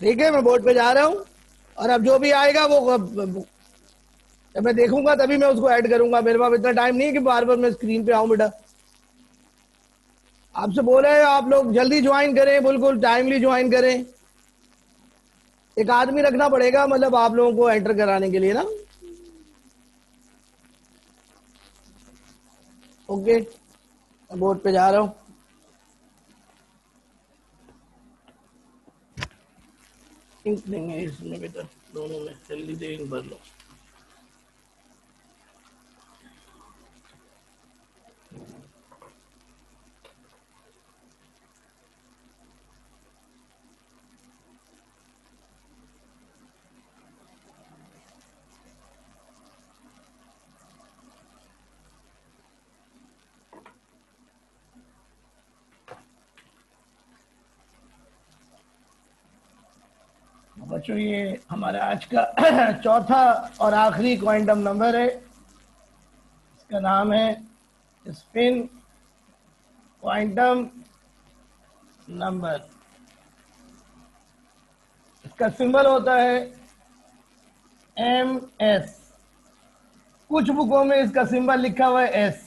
ठीक है, मैं बोर्ड पे जा रहा हूँ और अब जो भी आएगा वो जब मैं देखूंगा तभी मैं उसको ऐड करूंगा। मेरे पास इतना टाइम नहीं है कि बार बार मैं स्क्रीन पे आऊं। बेटा आपसे बोला है आप लोग जल्दी ज्वाइन करें, बिल्कुल टाइमली ज्वाइन करें। एक आदमी रखना पड़ेगा मतलब आप लोगों को एंटर कराने के लिए ना। ओके, मैं बोर्ड पे जा रहा हूँ। इंक नहीं है इसमें बेटा, दोनों में जल्दी से इंक भर लो। बच्चों ये हमारा आज का चौथा और आखिरी क्वांटम नंबर है। इसका नाम है स्पिन क्वांटम नंबर। इसका सिंबल होता है MS। कुछ बुकों में इसका सिंबल लिखा हुआ है S।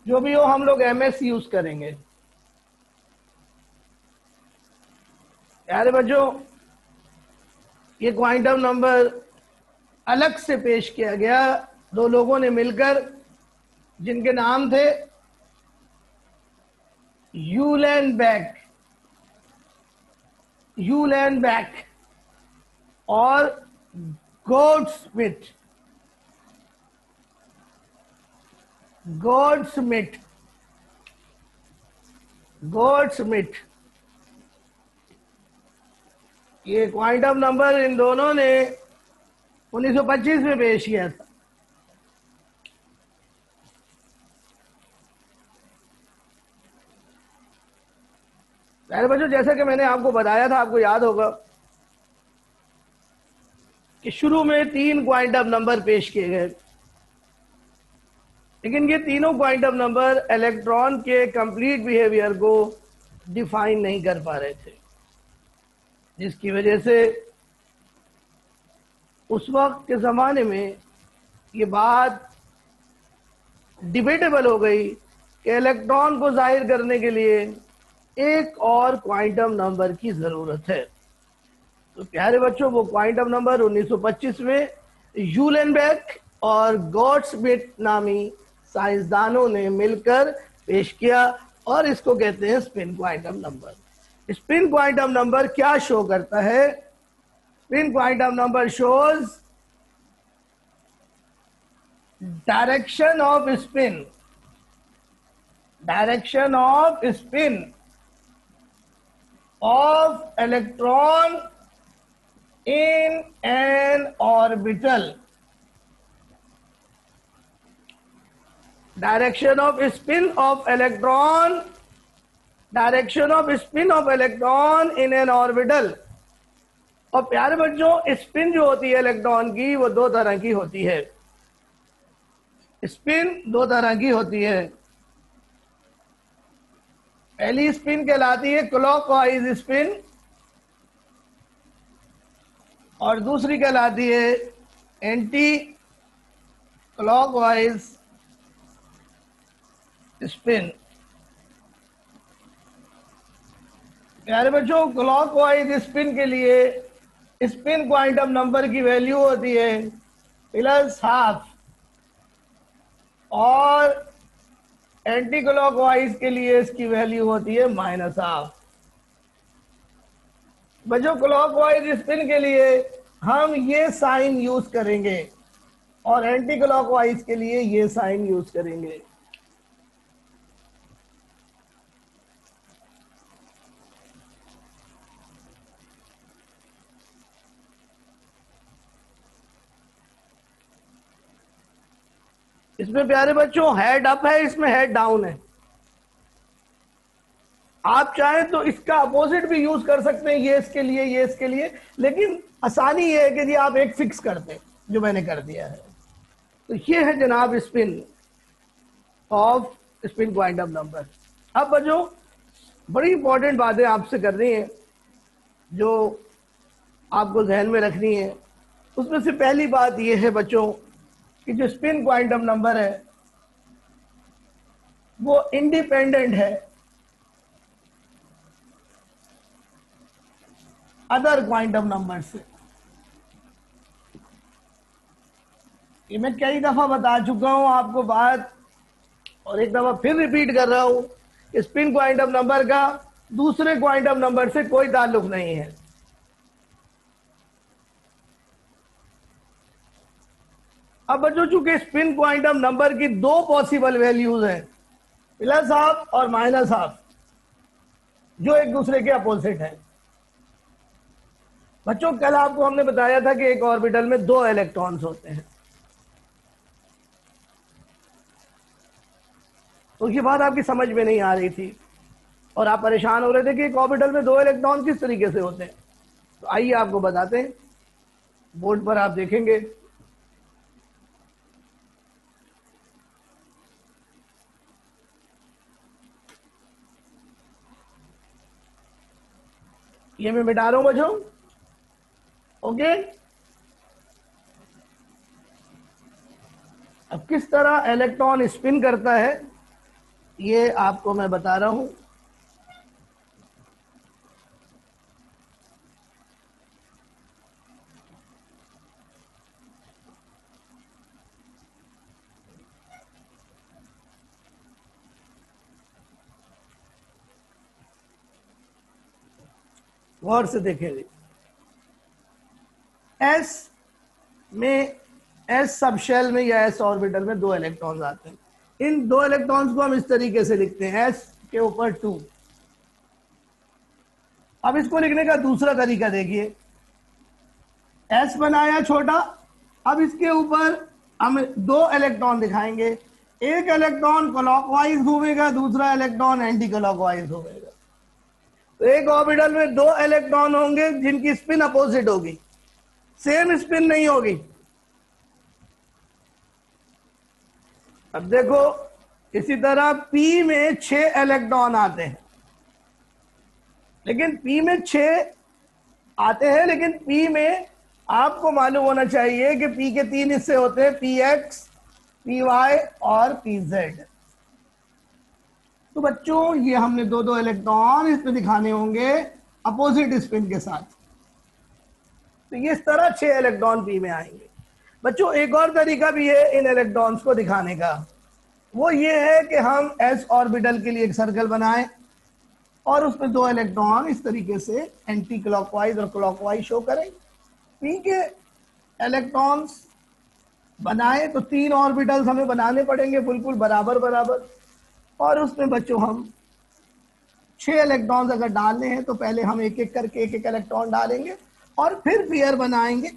जो भी हो हम लोग MS यूज करेंगे। प्यारे बच्चों ये क्वांटम नंबर अलग से पेश किया गया दो लोगों ने मिलकर, जिनके नाम थे यूलेनबेक और गॉडस्मिथ। ये क्वांटम नंबर इन दोनों ने 1925 में पेश किया था। प्यारे बच्चों जैसा कि मैंने आपको बताया था, आपको याद होगा कि शुरू में 3 क्वांटम नंबर पेश किए गए, लेकिन ये तीनों क्वांटम नंबर इलेक्ट्रॉन के कंप्लीट बिहेवियर को डिफाइन नहीं कर पा रहे थे, जिसकी वजह से उस वक्त के ज़माने में ये बात डिबेटेबल हो गई कि इलेक्ट्रॉन को जाहिर करने के लिए एक और क्वांटम नंबर की ज़रूरत है। तो प्यारे बच्चों वो क्वांटम नंबर 1925 में यूलेनबेक और गॉडस्मिथ नामी साइंसदानों ने मिलकर पेश किया और इसको कहते हैं spin quantum number. Spin quantum number क्या शो करता है? Spin quantum number shows direction off spin of electron in an orbital. Direction of spin of electron in an orbital. और प्यारे बच्चों स्पिन जो होती है इलेक्ट्रॉन की वो दो तरह की होती है। स्पिन दो तरह की होती है। पहली स्पिन कहलाती है क्लॉकवाइज स्पिन और दूसरी कहलाती है एंटी क्लॉकवाइज स्पिन। प्यारे बच्चों क्लॉकवाइज स्पिन के लिए स्पिन क्वांटम नंबर की वैल्यू होती है +12 और एंटी क्लॉकवाइज के लिए इसकी वैल्यू होती है -12। बच्चों क्लॉकवाइज स्पिन के लिए हम ये साइन यूज करेंगे और एंटी क्लॉकवाइज के लिए ये साइन यूज करेंगे। इसमें प्यारे बच्चों हेड अप है, इसमें हेड डाउन है। आप चाहें तो इसका अपोजिट भी यूज कर सकते हैं, ये इसके लिए ये इसके लिए, लेकिन आसानी ये है कि जी आप एक फिक्स करते हैं जो मैंने कर दिया है। तो ये है जनाब स्पिन क्वांटम नंबर। अब बच्चों बड़ी इंपॉर्टेंट बातें आपसे करनी है जो आपको जहन में रखनी है, उसमें से पहली बात यह है बच्चों कि जो स्पिन क्वांटम नंबर है वो इंडिपेंडेंट है अदर क्वांटम नंबर से। ये मैं कई दफा बता चुका हूं आपको बात, और एक दफा फिर रिपीट कर रहा हूं, स्पिन क्वांटम नंबर का दूसरे क्वांटम नंबर से कोई ताल्लुक नहीं है। अब बच्चों चूंकि स्पिन क्वांटम नंबर की दो पॉसिबल वैल्यूज हैं, प्लस हाफ और माइनस हाफ, जो एक दूसरे के अपोजिट है। बच्चों कल आपको हमने बताया था कि एक ऑर्बिटल में दो इलेक्ट्रॉन्स होते हैं, तो ये बात आपकी समझ में नहीं आ रही थी और आप परेशान हो रहे थे कि एक ऑर्बिटल में दो इलेक्ट्रॉन किस तरीके से होते हैं। तो आइए आपको बताते हैं, बोर्ड पर आप देखेंगे। ये मैं मिटा रहा हूं बच्चों, ओके। अब किस तरह इलेक्ट्रॉन स्पिन करता है ये आपको मैं बता रहा हूं। गौर से देखेंगे, एस में, एस सब शेल में या एस ऑर्बिटल में दो इलेक्ट्रॉन्स आते हैं। इन दो इलेक्ट्रॉन्स को हम इस तरीके से लिखते हैं, एस के ऊपर 2। अब इसको लिखने का दूसरा तरीका देखिए, एस बनाया छोटा, अब इसके ऊपर हम दो इलेक्ट्रॉन दिखाएंगे, एक इलेक्ट्रॉन क्लॉकवाइज घूमेगा, दूसरा इलेक्ट्रॉन एंटी क्लॉकवाइज घूमेगा। तो एक ऑर्बिटल में दो इलेक्ट्रॉन होंगे जिनकी स्पिन अपोजिट होगी, सेम स्पिन नहीं होगी। अब देखो इसी तरह P में 6 इलेक्ट्रॉन आते हैं, लेकिन P में 6 आते हैं, लेकिन P में आपको मालूम होना चाहिए कि P के 3 हिस्से होते हैं, PX, PY और PZ। तो बच्चों ये हमने दो दो इलेक्ट्रॉन इसमें दिखाने होंगे अपोजिट स्पिन के साथ। तो ये इस तरह 6 इलेक्ट्रॉन P में आएंगे। बच्चों एक और तरीका भी है इन इलेक्ट्रॉन्स को दिखाने का, वो ये है कि हम एस ऑर्बिटल के लिए एक सर्कल बनाएं और उसमें दो इलेक्ट्रॉन इस तरीके से एंटी क्लॉकवाइज और क्लॉकवाइज शो करें। P के इलेक्ट्रॉन्स बनाए तो 3 ऑर्बिटल्स हमें बनाने पड़ेंगे बिल्कुल बराबर बराबर, और उसमें बच्चों हम 6 इलेक्ट्रॉन्स अगर डालने हैं तो पहले हम एक एक करके एक एक इलेक्ट्रॉन डालेंगे और फिर पेयर बनाएंगे।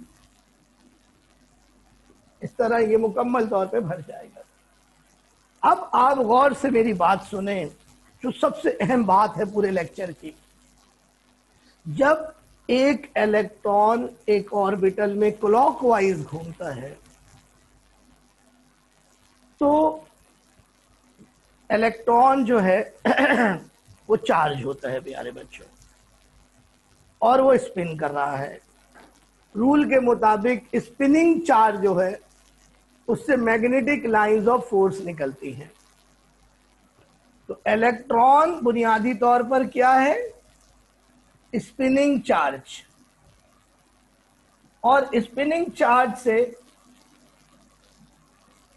इस तरह ये मुकम्मल तौर पे भर जाएगा। अब आप गौर से मेरी बात सुने, जो सबसे अहम बात है पूरे लेक्चर की। जब एक इलेक्ट्रॉन एक ऑर्बिटल में क्लॉकवाइज घूमता है तो इलेक्ट्रॉन जो है वो चार्ज होता है प्यारे बच्चों, और वो स्पिन कर रहा है। रूल के मुताबिक स्पिनिंग चार्ज जो है उससे मैग्नेटिक लाइंस ऑफ फोर्स निकलती हैं। तो इलेक्ट्रॉन बुनियादी तौर पर क्या है? स्पिनिंग चार्ज, और स्पिनिंग चार्ज से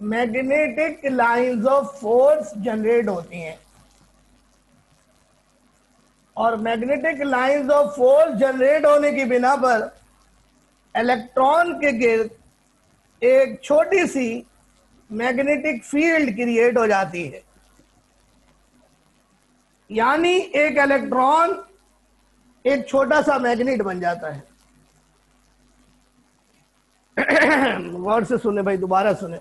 magnetic lines of force generate होती हैं, और magnetic lines of force generate होने की बिना पर इलेक्ट्रॉन के गिर्द एक छोटी सी मैग्नेटिक फील्ड क्रिएट हो जाती है। यानी एक इलेक्ट्रॉन एक छोटा सा मैग्नेट बन जाता है। गौर से सुने भाई, दोबारा सुने।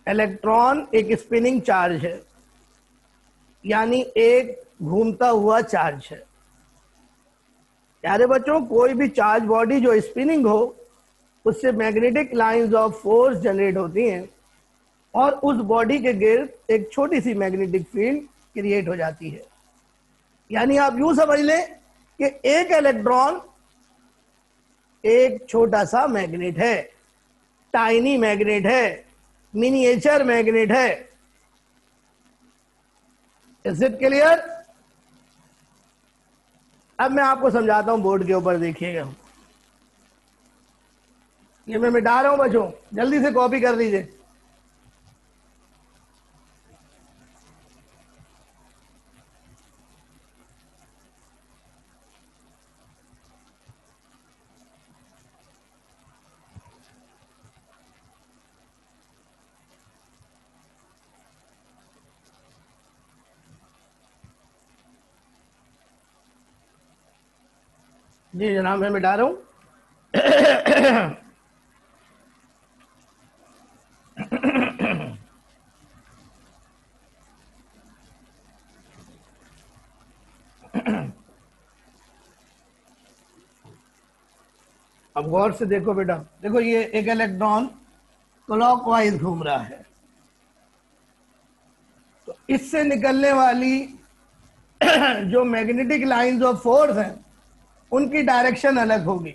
इलेक्ट्रॉन एक स्पिनिंग चार्ज है, यानी एक घूमता हुआ चार्ज है। प्यारे बच्चों, कोई भी चार्ज बॉडी जो स्पिनिंग हो उससे magnetic lines of force generate होती हैं और उस बॉडी के गिर्द एक छोटी सी मैग्नेटिक फील्ड क्रिएट हो जाती है। यानी आप यूं समझ लें कि एक इलेक्ट्रॉन एक छोटा सा मैग्नेट है, टाइनी मैग्नेट है, मिनिएचर मैग्नेट है। Is it clear? अब मैं आपको समझाता हूं, बोर्ड के ऊपर देखिएगा। ये मैं मिटा रहा हूं बच्चों, जल्दी से कॉपी कर लीजिए। जी जनाब, मैं मिटा रहा हूं। अब गौर से देखो बेटा, देखो ये एक इलेक्ट्रॉन क्लॉकवाइज घूम रहा है, तो इससे निकलने वाली जो मैग्नेटिक लाइंस ऑफ फोर्स हैं उनकी डायरेक्शन अलग होगी,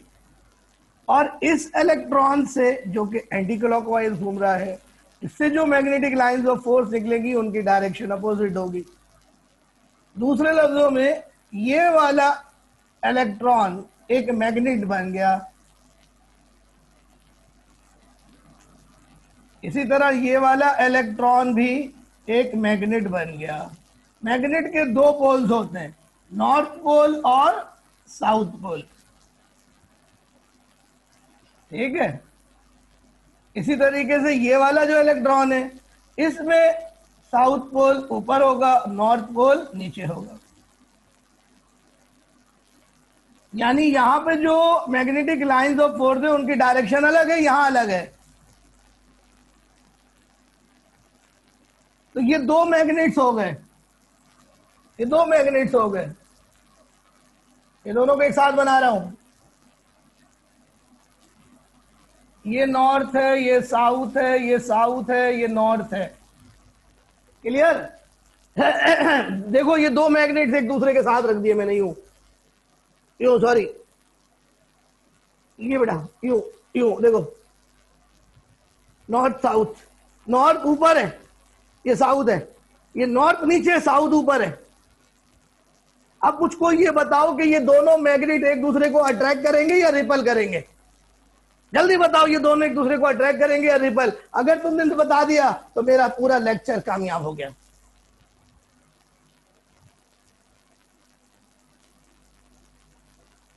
और इस इलेक्ट्रॉन से जो कि एंटी क्लॉकवाइज घूम रहा है, इससे जो मैग्नेटिक लाइंस ऑफ फोर्स निकलेगी उनकी डायरेक्शन अपोजिट होगी। दूसरे लफ्जों में ये वाला इलेक्ट्रॉन एक मैग्नेट बन गया, इसी तरह ये वाला इलेक्ट्रॉन भी एक मैग्नेट बन गया। मैग्नेट के दो पोल्स होते हैं, नॉर्थ पोल और साउथ पोल, ठीक है। इसी तरीके से ये वाला जो इलेक्ट्रॉन है, इसमें साउथ पोल ऊपर होगा, नॉर्थ पोल नीचे होगा। यानी यहां पे जो मैग्नेटिक लाइंस ऑफ फोर्स है उनकी डायरेक्शन अलग है, यहां अलग है। तो ये दो मैग्नेट्स हो गए, ये दो मैग्नेट्स हो गए, ये दोनों को एक साथ बना रहा हूं। ये नॉर्थ है, ये साउथ है, ये साउथ है, ये नॉर्थ है। क्लियर? देखो ये दो मैग्नेट्स एक दूसरे के साथ रख दिए मैंने, यूं यूं, सॉरी, ये बेटा यूं यूं, देखो नॉर्थ साउथ, नॉर्थ ऊपर है, ये साउथ है, ये नॉर्थ नीचे, साउथ ऊपर है। अब मुझको ये बताओ कि ये दोनों मैग्नेट एक दूसरे को अट्रैक्ट करेंगे या रिपल करेंगे? जल्दी बताओ, ये दोनों एक दूसरे को अट्रैक्ट करेंगे या रिपल? अगर तुमने बता दिया तो मेरा पूरा लेक्चर कामयाब हो गया।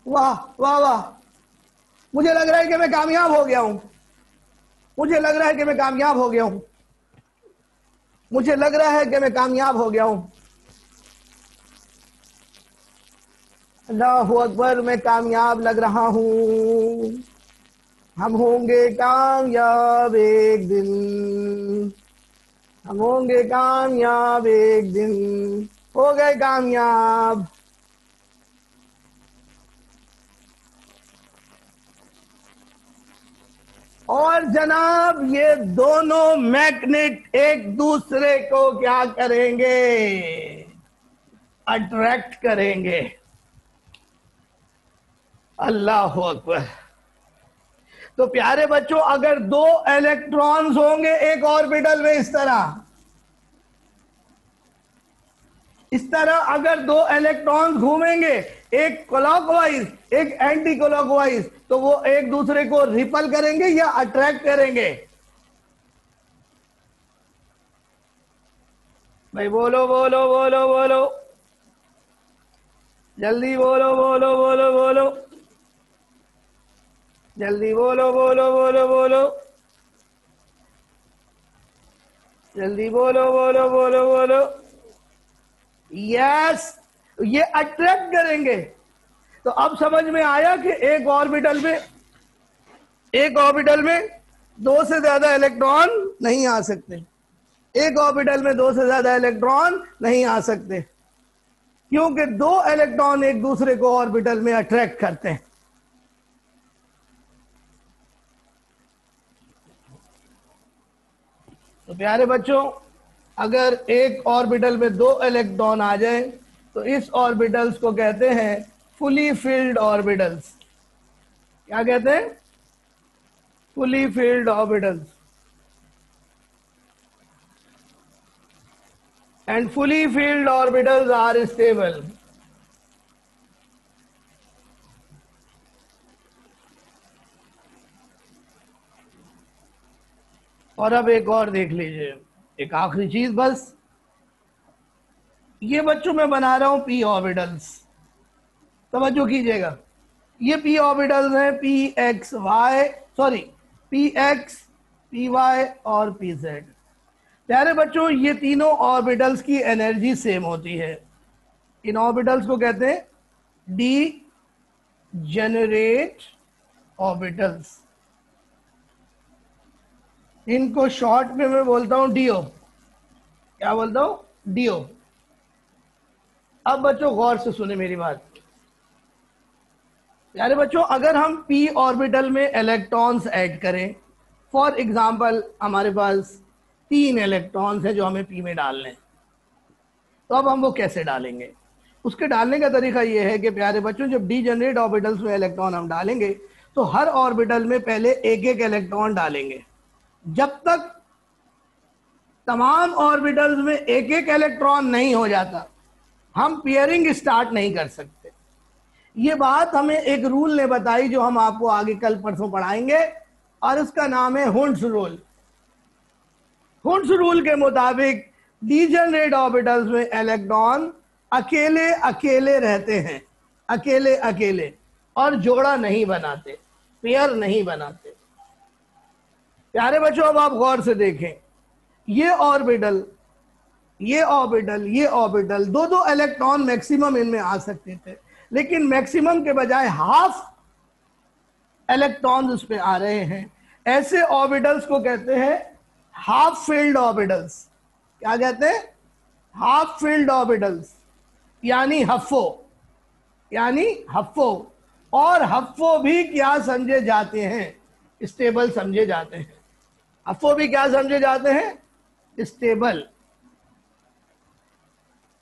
वाह वाह वाह, मुझे लग रहा है कि मैं कामयाब हो गया हूं, मुझे लग रहा है कि मैं कामयाब हो गया हूं, मुझे लग रहा है कि मैं कामयाब हो गया हूं। अल्लाहू अकबर, मैं कामयाब लग रहा हूं। हम होंगे कामयाब एक दिन, हम होंगे कामयाब एक दिन, हो गए कामयाब। और जनाब ये दोनों मैग्नेट एक दूसरे को क्या करेंगे? अट्रैक्ट करेंगे। अल्लाह अकबर। तो प्यारे बच्चों, अगर दो इलेक्ट्रॉन्स होंगे एक ऑर्बिटल में, इस तरह अगर दो इलेक्ट्रॉन्स घूमेंगे, एक क्लॉकवाइज एक एंटी क्लॉकवाइज, तो वो एक दूसरे को रिपल करेंगे या अट्रैक्ट करेंगे? भाई बोलो बोलो बोलो बोलो, जल्दी बोलो बोलो बोलो बोलो, जल्दी बोलो बोलो बोलो बोलो, जल्दी बोलो बोलो बोलो बोलो। यस, ये अट्रैक्ट करेंगे। तो अब समझ में आया कि एक ऑर्बिटल में दो से ज्यादा इलेक्ट्रॉन नहीं आ सकते, एक ऑर्बिटल में दो से ज्यादा इलेक्ट्रॉन नहीं आ सकते, क्योंकि दो इलेक्ट्रॉन एक दूसरे को ऑर्बिटल में अट्रैक्ट करते हैं। तो प्यारे बच्चों, अगर एक ऑर्बिटल में दो इलेक्ट्रॉन आ जाए तो इस ऑर्बिटल्स को कहते हैं फुली फिल्ड ऑर्बिटल्स। क्या कहते हैं? Fully filled orbitals. And fully filled orbitals are stable. और अब एक और देख लीजिए, एक आखिरी चीज बस। ये बच्चों मैं बना रहा हूं पी ऑर्बिटल्स, तवज्जो कीजिएगा। ये पी ऑर्बिटल्स हैं, P X Y, sorry P X, P Y और पी जेड। प्यारे बच्चों, ये तीनों ऑर्बिटल्स की एनर्जी सेम होती है। इन ऑर्बिटल्स को कहते हैं डी जेनरेट ऑर्बिटल्स। इनको शॉर्ट में मैं बोलता हूं डीओ। क्या बोलता हूं? डीओ। अब बच्चों गौर से सुने मेरी बात। प्यारे बच्चों, अगर हम पी ऑर्बिटल में इलेक्ट्रॉन्स ऐड करें, फॉर एग्जांपल हमारे पास 3 इलेक्ट्रॉन्स हैं जो हमें पी में डालने हैं, तो अब हम वो कैसे डालेंगे? उसके डालने का तरीका ये है कि प्यारे बच्चों, जब डीजेनरेट ऑर्बिटल्स में इलेक्ट्रॉन हम डालेंगे तो हर ऑर्बिटल में पहले एक एक इलेक्ट्रॉन डालेंगे। जब तक तमाम ऑर्बिटल्स में एक एक इलेक्ट्रॉन नहीं हो जाता, हम पेयरिंग स्टार्ट नहीं कर सकते। ये बात हमें एक रूल ने बताई जो हम आपको आगे कल परसों पढ़ाएंगे, और उसका नाम है हुंड्स रूल। हुंड्स रूल के मुताबिक डीजेनरेट ऑर्बिटल्स में इलेक्ट्रॉन अकेले अकेले रहते हैं, अकेले अकेले, और जोड़ा नहीं बनाते, पेयर नहीं बनाते। प्यारे बच्चों, अब आप गौर से देखें, ये ऑर्बिटल, ये ऑर्बिटल, ये ऑर्बिटल, दो दो इलेक्ट्रॉन मैक्सिमम इनमें आ सकते थे, लेकिन मैक्सिमम के बजाय हाफ इलेक्ट्रॉन उस पे आ रहे हैं। ऐसे ऑर्बिटल्स को कहते हैं हाफ फिल्ड ऑर्बिटल्स। क्या कहते हैं? हाफ फिल्ड ऑर्बिटल्स, यानी हफ्फो, यानी हफ्फो। और हफ्फो भी क्या समझे जाते हैं? स्टेबल समझे जाते हैं। हफ्फो भी क्या समझे जाते हैं? स्टेबल।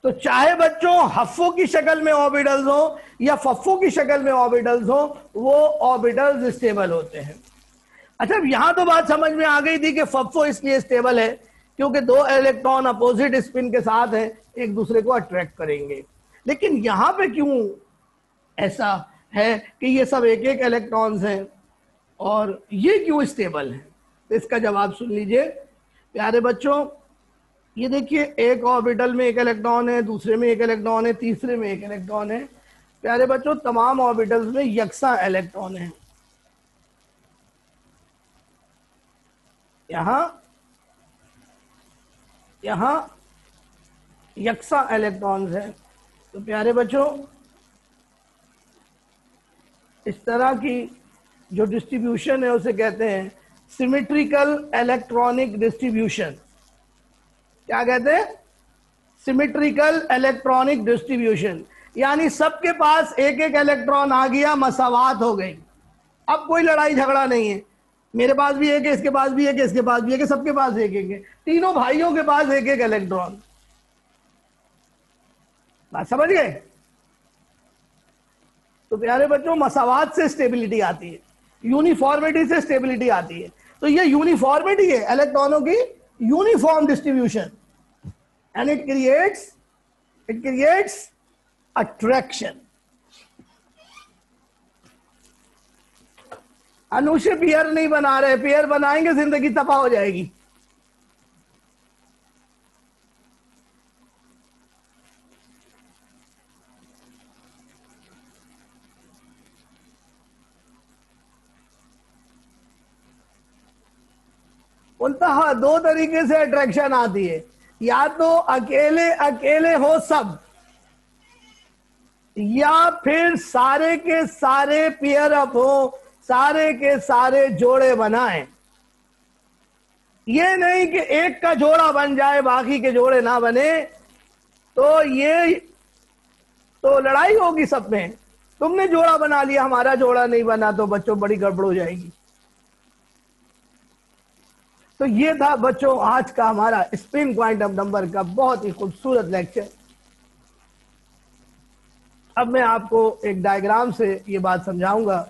तो चाहे बच्चों हफ्फो की शक्ल में ऑर्बिटल्स हो या फफ्फो की शक्ल में ऑर्बिटल्स हो, वो ऑर्बिटल्स स्टेबल होते हैं। अच्छा, यहां तो बात समझ में आ गई थी कि फफ्फो इसलिए स्टेबल है क्योंकि दो इलेक्ट्रॉन अपोजिट स्पिन के साथ हैं, एक दूसरे को अट्रैक्ट करेंगे। लेकिन यहां पे क्यों ऐसा है कि ये सब एक एक इलेक्ट्रॉन्स हैं और ये क्यों स्टेबल है? तो इसका जवाब सुन लीजिए प्यारे बच्चों। ये देखिए, एक ऑर्बिटल में एक इलेक्ट्रॉन है, दूसरे में एक इलेक्ट्रॉन है, तीसरे में एक इलेक्ट्रॉन है। प्यारे बच्चों, तमाम ऑर्बिटल्स में यकसा इलेक्ट्रॉन है। यहां यहां यकसा इलेक्ट्रॉन्स है। तो प्यारे बच्चों, इस तरह की जो डिस्ट्रीब्यूशन है उसे कहते हैं सिमेट्रिकल इलेक्ट्रॉनिक डिस्ट्रीब्यूशन। क्या कहते हैं? सिमेट्रिकल इलेक्ट्रॉनिक डिस्ट्रीब्यूशन, यानी सबके पास एक एक इलेक्ट्रॉन आ गया, मसावात हो गई। अब कोई लड़ाई झगड़ा नहीं है, मेरे पास भी एक है, इसके पास भी एक है, इसके पास भी एक है, सबके पास एक एक है, तीनों भाइयों के पास एक एक इलेक्ट्रॉन। बात समझ गए? तो प्यारे बच्चों, मसावात से स्टेबिलिटी आती है, यूनिफॉर्मिटी से स्टेबिलिटी आती है। तो ये यूनिफॉर्मिटी है इलेक्ट्रॉनों की, uniform distribution, and it creates attraction. अनुष्य पेयर नहीं बना रहे, पेयर बनाएंगे जिंदगी तबाह हो जाएगी। उल्टा दो तरीके से अट्रैक्शन आती है, या तो अकेले अकेले हो सब, या फिर सारे के सारे पेयर अप हो, सारे के सारे जोड़े बनाएं। ये नहीं कि एक का जोड़ा बन जाए बाकी के जोड़े ना बने, तो ये तो लड़ाई होगी सब में। तुमने जोड़ा बना लिया, हमारा जोड़ा नहीं बना, तो बच्चों बड़ी गड़बड़ हो जाएगी। तो ये था बच्चों आज का हमारा स्पिन क्वांटम नंबर का बहुत ही खूबसूरत लेक्चर। अब मैं आपको एक डायग्राम से ये बात समझाऊंगा।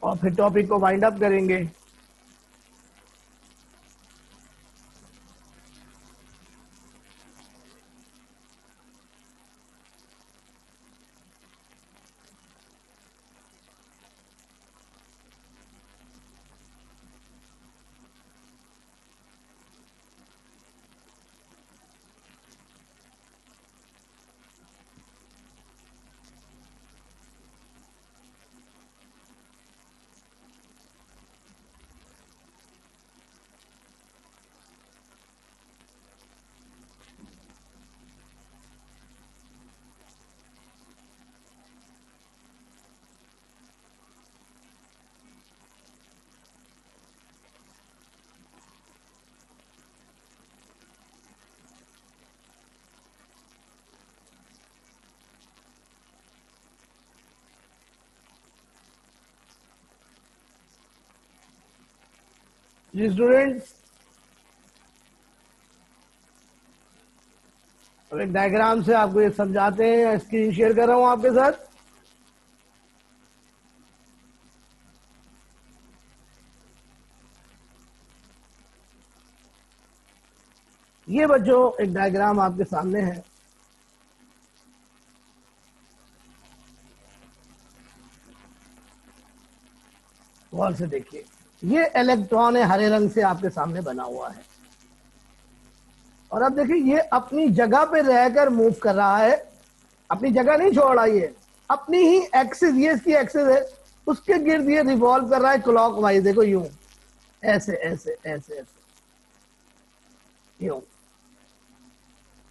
और फिर टॉपिक को वाइंड अप करेंगे। जी स्टूडेंट्स, अब एक डायग्राम से आपको ये समझाते हैं। स्क्रीन शेयर कर रहा हूं आपके साथ। ये बच्चों एक डायग्राम आपके सामने है। गौर से देखिए, ये इलेक्ट्रॉन है, हरे रंग से आपके सामने बना हुआ है। और अब देखिए, ये अपनी जगह पे रहकर मूव कर रहा है, अपनी जगह नहीं छोड़ रहा। ये अपनी ही एक्सिस, ये इसकी एक्सिस है, उसके गिर्द ये रिवॉल्व कर रहा है क्लॉकवाइज। देखो यूं, ऐसे ऐसे ऐसे ऐसे, यूं।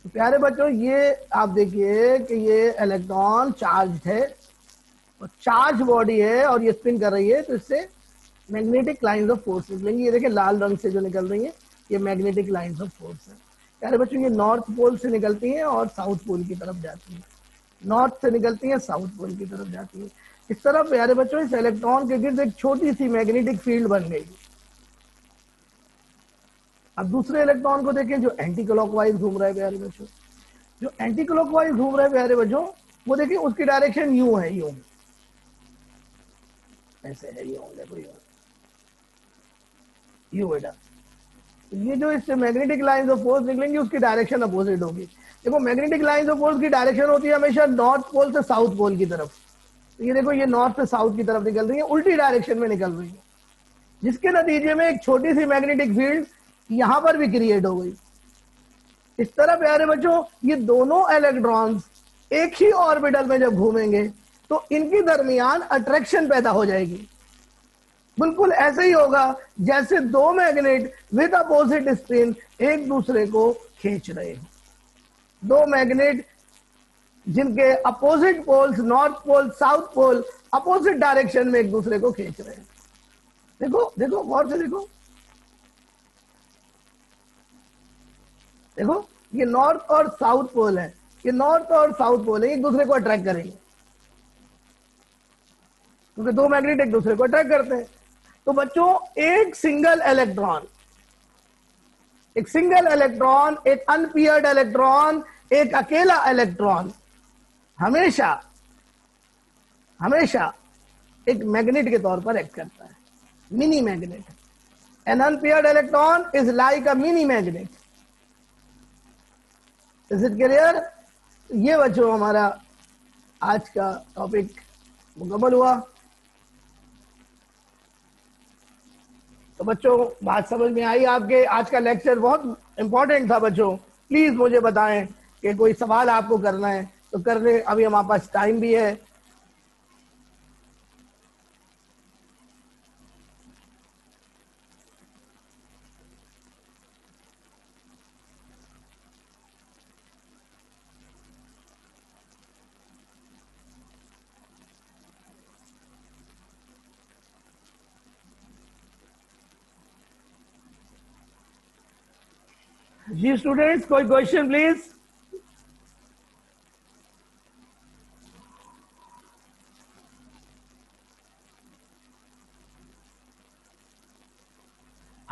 तो प्यारे बच्चों, ये आप देखिए कि ये इलेक्ट्रॉन चार्ज है और चार्ज बॉडी है और ये स्पिन कर रही है, तो इससे मैग्नेटिक लाइंस ऑफ फोर्स निकलेंगी। ये देखिए लाल रंग से जो निकल रही है, ये मैग्नेटिक लाइंस ऑफ फोर्स है। प्यारे बच्चों, ये नॉर्थ पोल से निकलती हैं और साउथ पोल की तरफ जाती हैं। नॉर्थ से निकलती हैं, साउथ पोल की तरफ जाती हैं। इस तरह प्यारे बच्चों, इस इलेक्ट्रॉन के गिर्द एक छोटी सी मैग्नेटिक फील्ड बन गई। अब दूसरे इलेक्ट्रॉन को देखें जो एंटी क्लॉकवाइज घूम रहा है प्यारे बच्चों। जो एंटी क्लॉकवाइज घूम रहा है प्यारे बच्चों, वो देखिए उसकी डायरेक्शन यूं है, यूं ऐसे है, यूं देखो, यूं बेटा। ये जो इससे मैग्नेटिक लाइंस ऑफ फोर्स निकलेंगी, उसकी डायरेक्शन अपोजिट होगी। देखो, मैग्नेटिक लाइंस ऑफ फोर्स की डायरेक्शन होती है हमेशा नॉर्थ पोल से साउथ पोल की तरफ। तो ये देखो, ये नॉर्थ से साउथ की तरफ निकल रही है, उल्टी डायरेक्शन में निकल रही है, जिसके नतीजे में एक छोटी सी मैग्नेटिक फील्ड यहां पर भी क्रिएट हो गई। इस तरह प्यारे बच्चों, ये दोनों इलेक्ट्रॉन्स एक ही ऑर्बिटल में जब घूमेंगे तो इनके दरमियान अट्रैक्शन पैदा हो जाएगी। बिल्कुल ऐसे ही होगा जैसे दो मैग्नेट विद अपोजिट स्पिन एक दूसरे को खींच रहे हैं। दो मैग्नेट जिनके opposite poles, north pole, south pole, opposite direction में एक दूसरे को खींच रहे हैं। देखो देखो, गौर से देखो, देखो ये नॉर्थ और साउथ पोल है। ये नॉर्थ और साउथ पोल है, एक दूसरे को अट्रैक्ट करेंगे क्योंकि दो मैग्नेट एक दूसरे को अट्रैक्ट करते हैं। तो बच्चों, एक सिंगल इलेक्ट्रॉन, एक सिंगल इलेक्ट्रॉन, एक अनपियर्ड इलेक्ट्रॉन, एक अकेला इलेक्ट्रॉन हमेशा हमेशा एक मैग्नेट के तौर पर एक्ट करता है, mini magnet. An unpaired electron is like a mini magnet. Is it clear? ये बच्चों हमारा आज का टॉपिक मुकम्मल हुआ। तो बच्चों, बात समझ में आई आपके? आज का लेक्चर बहुत इंपॉर्टेंट था बच्चों। प्लीज मुझे बताएं कि कोई सवाल आपको करना है तो कर ले, अभी हमारे पास टाइम भी है। जी स्टूडेंट्स, कोई क्वेश्चन प्लीज?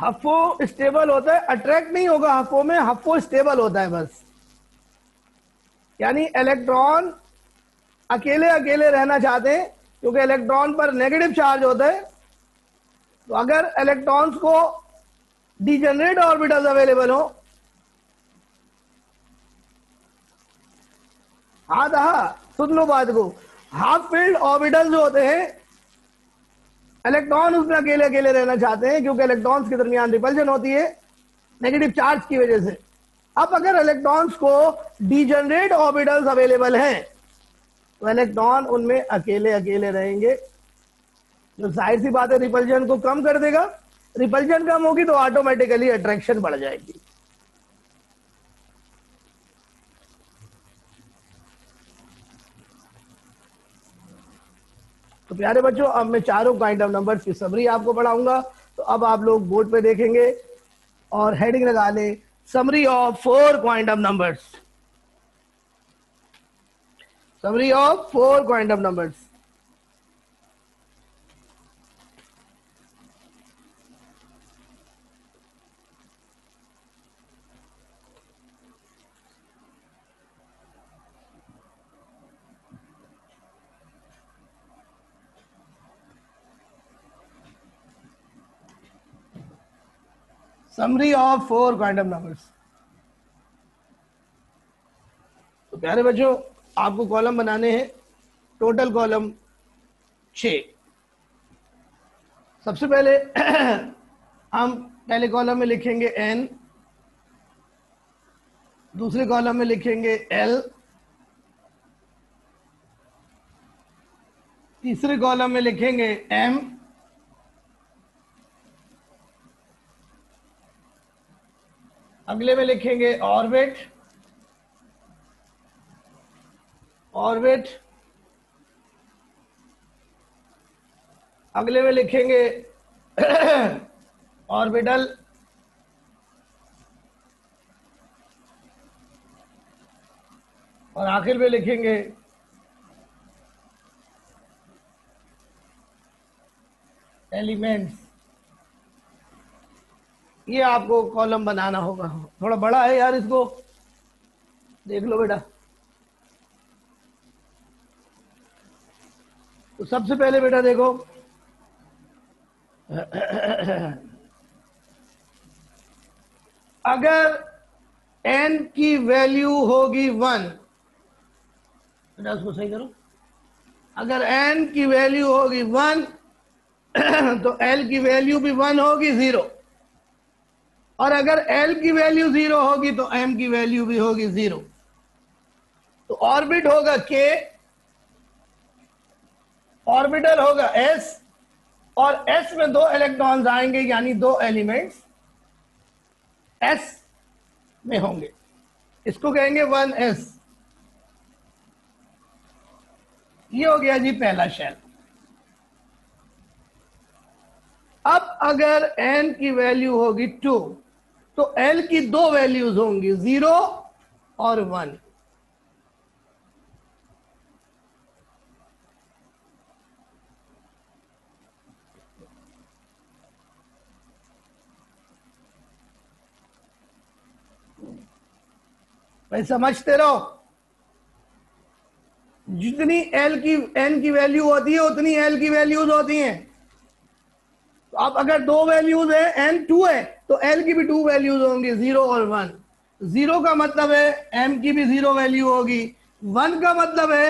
हफो स्टेबल होता है, अट्रैक्ट नहीं होगा हफो में, हफो स्टेबल होता है बस। यानी इलेक्ट्रॉन अकेले अकेले रहना चाहते हैं क्योंकि इलेक्ट्रॉन पर नेगेटिव चार्ज होता है। तो अगर इलेक्ट्रॉन्स को डिजेनरेट ऑर्बिटल्स अवेलेबल हो, सुन लो बात को, हाफ फील्ड ऑर्बिटल्स जो होते हैं इलेक्ट्रॉन उसमें अकेले अकेले रहना चाहते हैं क्योंकि इलेक्ट्रॉन्स के दरमियान रिपल्जन होती है नेगेटिव चार्ज की वजह से। अब अगर इलेक्ट्रॉन्स को डिजेनरेट ऑर्बिटल्स अवेलेबल हैं तो इलेक्ट्रॉन उनमें अकेले अकेले रहेंगे, जो जाहिर सी बात है रिपल्जन को कम कर देगा। रिपल्जन कम होगी तो ऑटोमेटिकली अट्रैक्शन बढ़ जाएगी। तो प्यारे बच्चों, अब मैं चारों क्वांटम नंबर्स की समरी आपको पढ़ाऊंगा। तो अब आप लोग बोर्ड पे देखेंगे और हेडिंग लगा ले, summary of 4 quantum numbers. Summary of 4 quantum numbers. Summary of 4 quantum numbers. तो प्यारे बच्चों, आपको कॉलम बनाने हैं, टोटल कॉलम 6। सबसे पहले हम पहले कॉलम में लिखेंगे n, दूसरे कॉलम में लिखेंगे l, तीसरे कॉलम में लिखेंगे m, अगले में लिखेंगे ऑर्बिट, ऑर्बिट, अगले में लिखेंगे ऑर्बिटल, और आखिर में लिखेंगे एलिमेंट्स। ये आपको कॉलम बनाना होगा, थोड़ा बड़ा है यार, इसको देख लो बेटा। तो सबसे पहले बेटा देखो, अगर n की वैल्यू होगी 1, बेटा उसको सही करो, अगर n की वैल्यू होगी 1 तो l की वैल्यू भी 1 होगी 0, और अगर l की वैल्यू 0 होगी तो m की वैल्यू भी होगी 0। तो ऑर्बिट होगा k, ऑर्बिटल होगा s, और s में 2 इलेक्ट्रॉन्स आएंगे, यानी 2 एलिमेंट्स s में होंगे। इसको कहेंगे 1s। ये हो गया जी पहला शेल। अब अगर n की वैल्यू होगी 2 तो l की 2 वैल्यूज होंगी, 0 और 1। भाई समझते रहो, जितनी n की वैल्यू होती है उतनी l की वैल्यूज होती हैं। तो अब अगर 2 वैल्यूज है, n 2 है, तो l की भी 2 वैल्यूज होंगी, 0 और 1। 0 का मतलब है m की भी 0 वैल्यू होगी, 1 का मतलब है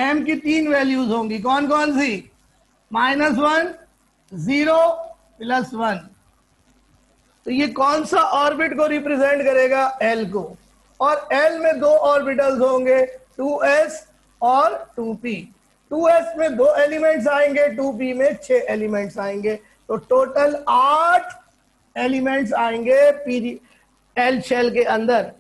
m की 3 वैल्यूज होंगी। कौन कौन सी? -1, 0, +1। तो ये कौन सा ऑर्बिट को रिप्रेजेंट करेगा? l को। और l में 2 ऑर्बिटल्स होंगे, 2s और 2p। 2s में 2 एलिमेंट्स आएंगे, 2p में 6 एलिमेंट्स आएंगे। तो टोटल 8 एलिमेंट्स आएंगे l शेल के अंदर।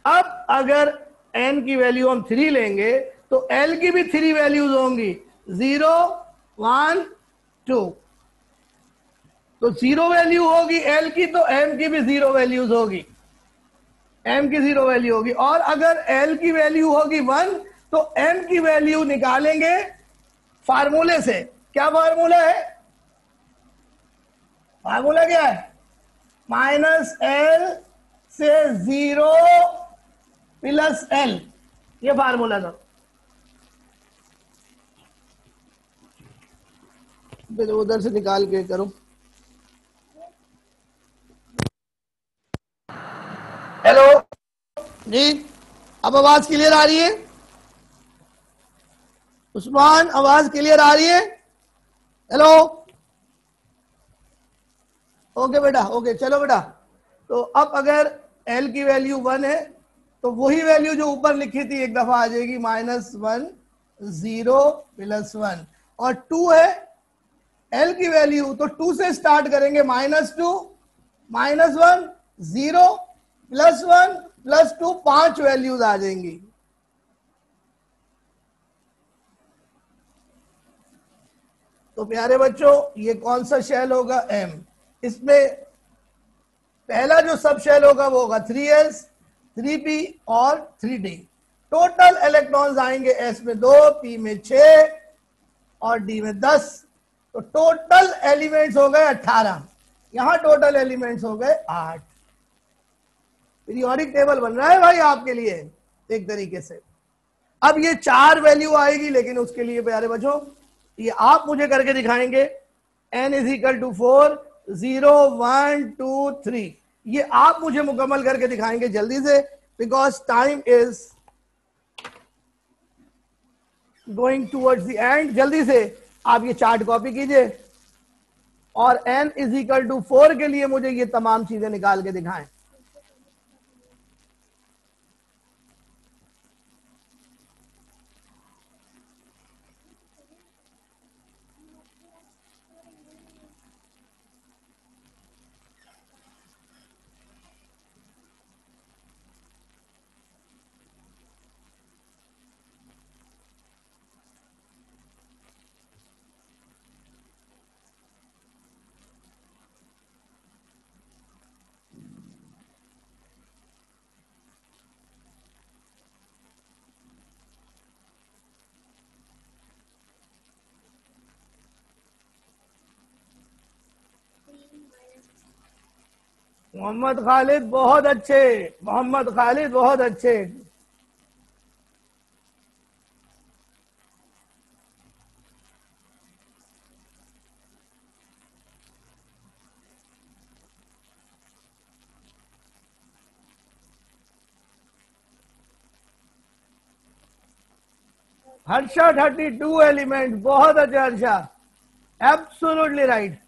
अब अगर n की वैल्यू हम 3 लेंगे तो l की भी 3 वैल्यूज होंगी, 0, 1, 2। तो 0 वैल्यू होगी l की, तो m की भी 0 वैल्यूज होगी, m की 0 वैल्यू होगी। और अगर l की वैल्यू होगी 1 तो m की वैल्यू निकालेंगे फार्मूले से। क्या फार्मूला है? फार्मूला क्या है? माइनस एल से 0 प्लस एल, ये फार्मूला था। फिर उधर से निकाल के करो। हेलो जी, अब आवाज क्लियर आ रही है? उस्मान, आवाज क्लियर आ रही है? हेलो, ओके बेटा, ओके, चलो बेटा। तो अब अगर एल की वैल्यू 1 है तो वही वैल्यू जो ऊपर लिखी थी एक दफा आ जाएगी, -1 0 +1। और 2 है एल की वैल्यू, तो 2 से स्टार्ट करेंगे, -2 -1 0 +1 +2, 5 वैल्यूज आ जाएंगी। तो प्यारे बच्चों, ये कौन सा शेल होगा? एम। इसमें पहला जो सब शेल होगा वो होगा 3s, 3p और 3d। टोटल इलेक्ट्रॉन्स आएंगे s में 2, p में 6 और d में 10। तो टोटल एलिमेंट्स हो गए 18। यहां टोटल एलिमेंट्स हो गए 8। पीरियोडिक टेबल बन रहा है भाई आपके लिए एक तरीके से। अब ये 4 वैल्यू आएगी, लेकिन उसके लिए प्यारे बच्चों ये आप मुझे करके दिखाएंगे। n = 4, 0 1 2 3, ये आप मुझे मुकम्मल करके दिखाएंगे जल्दी से, because time is going towards the end. जल्दी से आप ये चार्ट कॉपी कीजिए और n = 4 के लिए मुझे ये तमाम चीजें निकाल के दिखाएं। मोहम्मद खालिद बहुत अच्छे, मोहम्मद खालिद बहुत अच्छे। हर्षा 32 एलिमेंट, बहुत अच्छा हर्षा, एब्सोल्युटली राइट।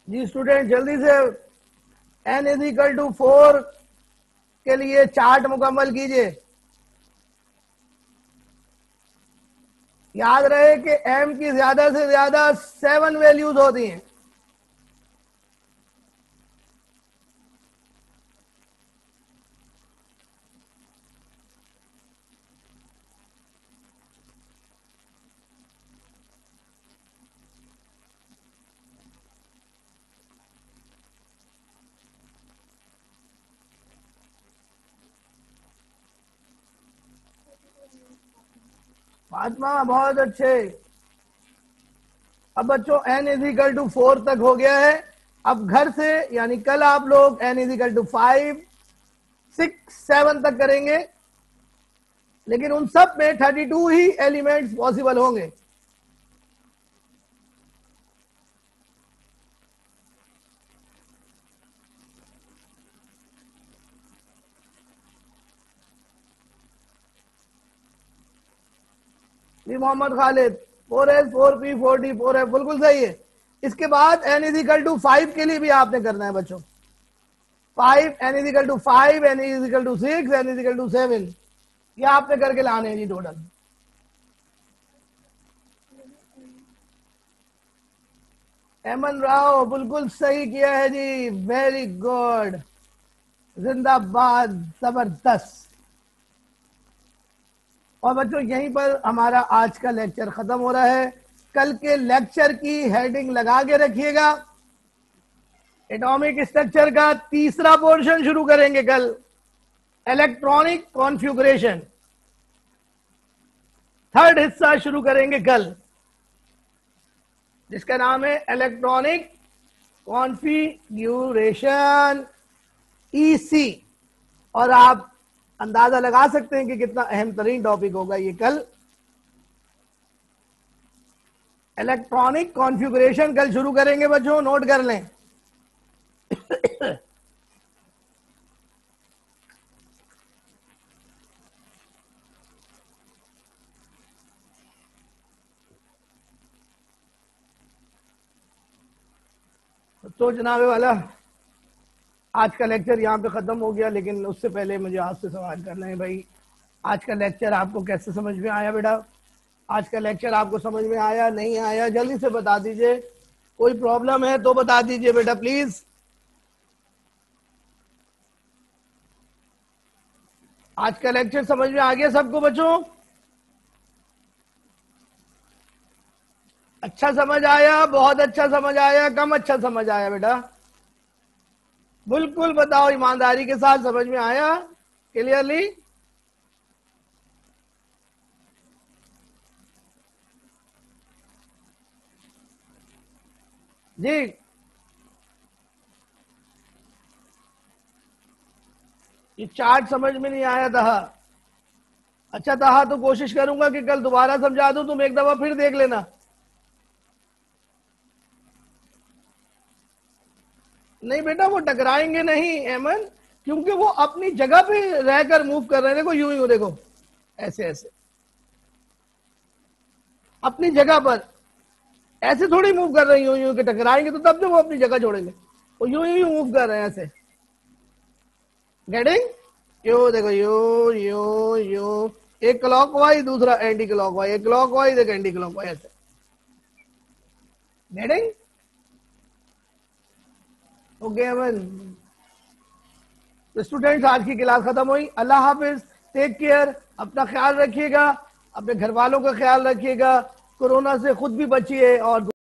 जी स्टूडेंट, जल्दी से n = 4 के लिए चार्ट मुकम्मल कीजिए। याद रहे कि m की ज्यादा से ज्यादा 7 वैल्यूज होती हैं। फातिमा बहुत अच्छे। अब बच्चों n = 4 तक हो गया है। अब घर से यानी कल आप लोग n = 5 6 7 तक करेंगे, लेकिन उन सब में 32 ही एलिमेंट्स पॉसिबल होंगे। जी Mohammad Khalid, 4s 4p 4d 4f बिल्कुल सही है। इसके बाद n = 5 के लिए भी आपने करना है बच्चों। 5 n = 5 n = 6 n = 7, ये आपने करके लाने हैं जी टोटल। एमन राव बिल्कुल सही किया है जी, वेरी गुड, जिंदाबाद, जबरदस्त। और बच्चों यहीं पर हमारा आज का लेक्चर खत्म हो रहा है। कल के लेक्चर की हेडिंग लगा के रखिएगा, एटॉमिक स्ट्रक्चर का तीसरा पोर्शन शुरू करेंगे कल, इलेक्ट्रॉनिक कॉन्फ़िगरेशन, थर्ड हिस्सा शुरू करेंगे कल, जिसका नाम है इलेक्ट्रॉनिक कॉन्फ़िगरेशन, ईसी। और आप अंदाजा लगा सकते हैं कि कितना अहम तरीन टॉपिक होगा ये कल। इलेक्ट्रॉनिक कॉन्फ़िगरेशन कल शुरू करेंगे बच्चों, नोट कर लें। तो जनाबे वाला, आज का लेक्चर यहाँ पे खत्म हो गया, लेकिन उससे पहले मुझे आपसे सवाल करना है भाई, आज का लेक्चर आपको कैसे समझ में आया बेटा? आज का लेक्चर आपको समझ में आया नहीं आया, जल्दी से बता दीजिए। कोई प्रॉब्लम है तो बता दीजिए बेटा प्लीज। आज का लेक्चर समझ में आ गया सबको बच्चों? अच्छा समझ आया, बहुत अच्छा समझ आया, कम अच्छा समझ आया बेटा? बिल्कुल बताओ ईमानदारी के साथ, समझ में आया क्लियरली? जी, ये चार्ट समझ में नहीं आया था? अच्छा था तो कोशिश करूंगा कि कल दोबारा समझा दूं, तुम एक दफा फिर देख लेना। नहीं बेटा वो टकराएंगे नहीं एमन, क्योंकि वो अपनी जगह पे रहकर मूव कर रहे हैं। देखो यूं यूं, देखो ऐसे ऐसे अपनी जगह पर, ऐसे थोड़ी मूव कर रहे हैं यूं यूं के टकराएंगे तो तब जब वो अपनी जगह छोड़ेंगे। वो यूं यूं मूव कर रहे हैं ऐसे, गेटिंग? यो देखो यो यो यो, एक क्लॉकवाइज दूसरा एंटी क्लॉकवाइज, एक क्लॉकवाइज एक एंटी क्लॉकवाइज, ऐसे। गेटिंग? ओके अमन। तो स्टूडेंट्स आज की क्लास खत्म हुई। अल्लाह हाफिज, टेक केयर, अपना ख्याल रखिएगा, अपने घर वालों का ख्याल रखिएगा, कोरोना से खुद भी बचिए और